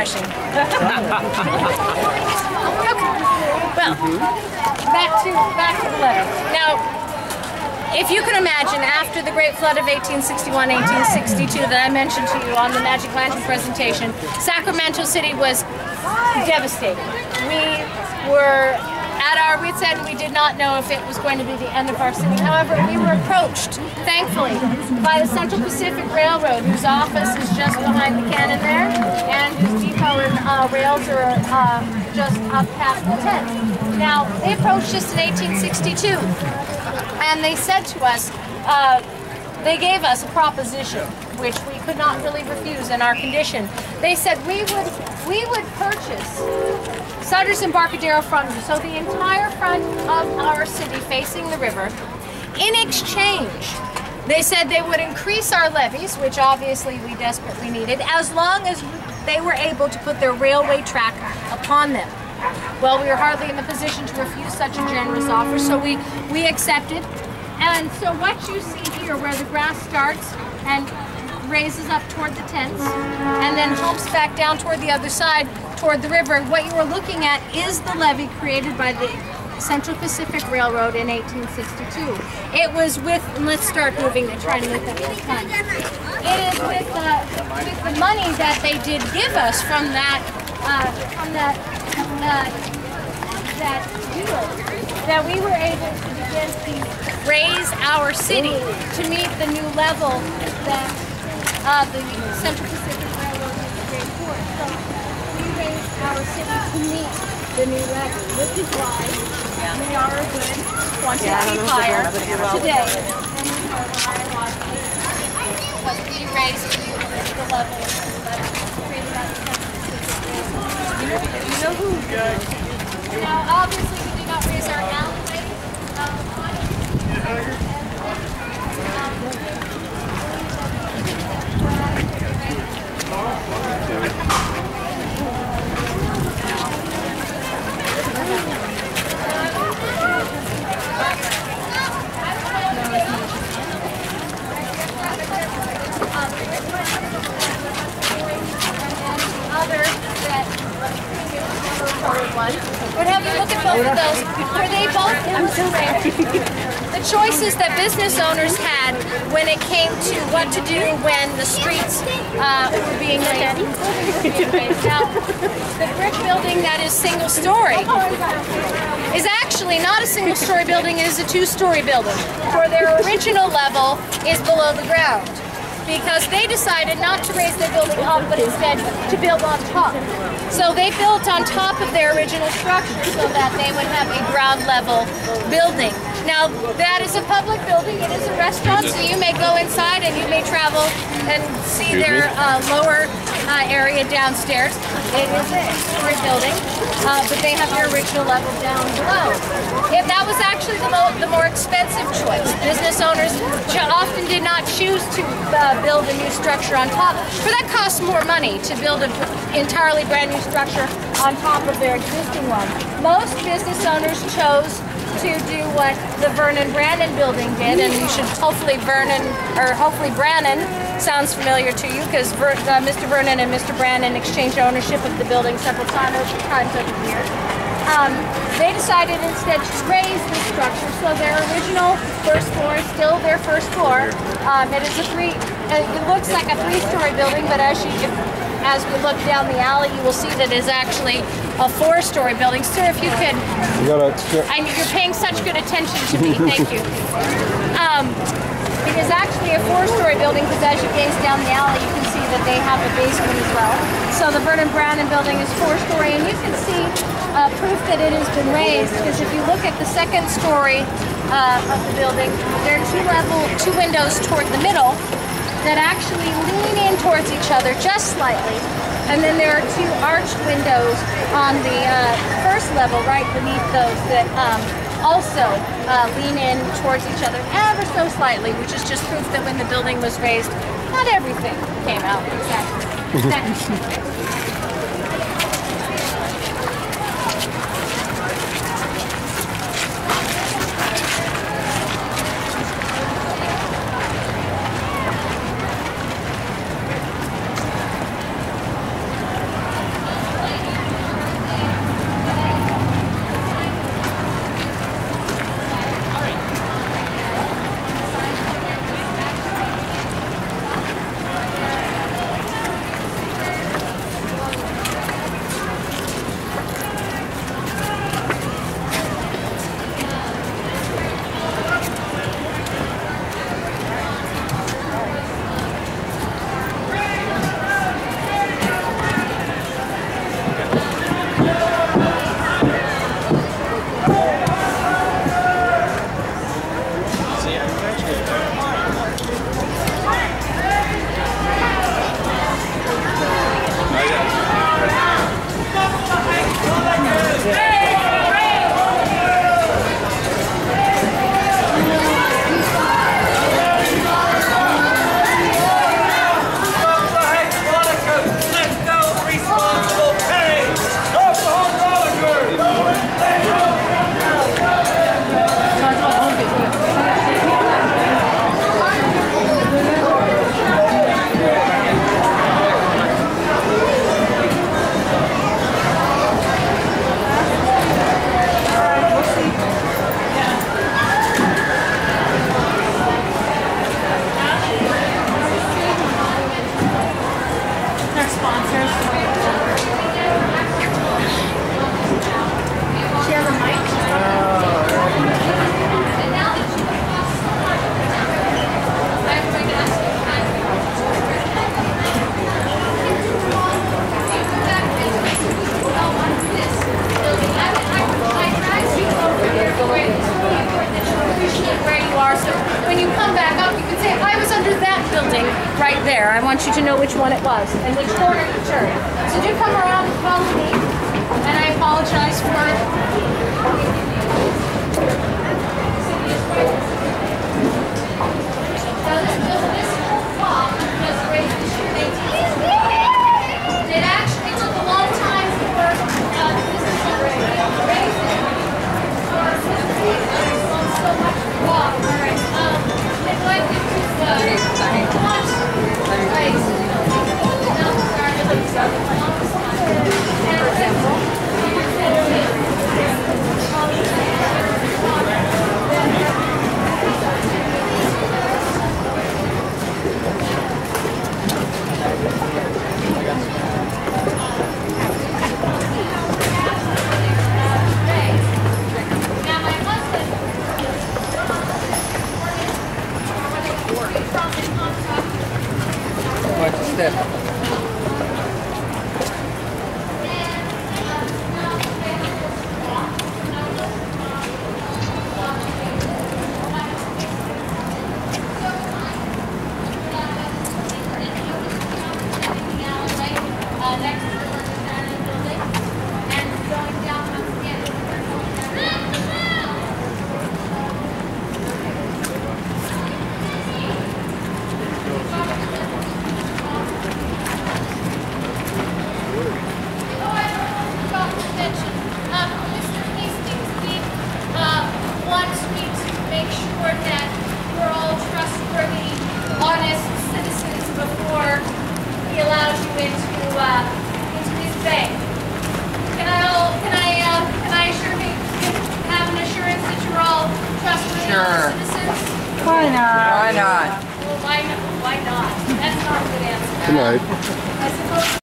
refreshing. Well, back to the levee. Now, if you can imagine, after the Great Flood of 1861-1862 that I mentioned to you on the Magic Lantern presentation, Sacramento City was devastated. We were at our wits' end. We did not know if it was going to be the end of our city. However, we were approached, thankfully, by the Central Pacific Railroad, whose office is just behind the cannon there, and whose depot and rails are just up past the tent. Now, they approached us in 1862, and they said to us, they gave us a proposition, which we could not really refuse in our condition. They said we would purchase Sutter's Embarcadero from you, so the entire front of our city facing the river. In exchange, they said they would increase our levies, which obviously we desperately needed, as long as they were able to put their railway track upon them. Well, we were hardly in the position to refuse such a generous offer, so we accepted. And so what you see here, where the grass starts and raises up toward the tents and then humps back down toward the other side, toward the river, what you are looking at is the levee created by the Central Pacific Railroad in 1862. It was with, let's start moving and trying to move that this time. It is with the money that they did give us from that deal that we were able to begin to raise our city to meet the new level that the Central Pacific Railroad has agreed for. So we raised our city to meet the new level, which is why we are a good quantity higher today than we were because we raised the level that created by the Central Pacific Railroad. You know who? Now, obviously, we did not raise our alleyway. But have you look at both of those? Were they both illustrate the choices that business owners had when it came to what to do when the streets were being raised? Now, the brick building that is single story is actually not a single story building, it is a two-story building. For their original level is below the ground, because they decided not to raise their building up, but instead to build on top. So they built on top of their original structure so that they would have a ground level building. Now, that is a public building, it is a restaurant, so you may go inside and you may travel and see their lower area downstairs. It is a two-story building, but they have their original level down below. That was actually the more expensive choice. Business owners often did not choose to build a new structure on top, for that costs more money to build an entirely brand new structure on top of their existing one. Most business owners chose to do what the Vernon Brannan building did, and you should hopefully Brannan sounds familiar to you, because Mr. Vernon and Mr. Brannan exchanged ownership of the building several times over the years. They decided instead to raise the structure, so their original first floor is still their first floor. It looks like a three-story building, but as we look down the alley, you will see that it is actually a four-story building. Sir, if you could, and you're paying such good attention to me, thank you. It is actually a four-story building, because as you gaze down the alley, you can see that they have a basement as well. So the Vernon Brannan building is four-story, and you can see proof that it has been raised, because if you look at the second story of the building, there are two windows toward the middle that actually lean in towards each other just slightly, and then there are two arched windows on the first level right beneath those that also lean in towards each other ever so slightly, which is just proof that when the building was raised, not everything came out exactly. right there. I want you to know which one it was and which corner you turned. So do come around and follow me. And I apologize for it. Now this whole wall was raised in 18. It actually took a long time for this is raised it. So much wall. All right. I'd like you to watch. Watch the step. Wants me to make sure that we're all trustworthy, honest citizens before he allows you into his bank. Can I have an assurance that you're all trustworthy, honest citizens? Why not? Why not? Well, why not? That's not a good answer. Good night. I suppose.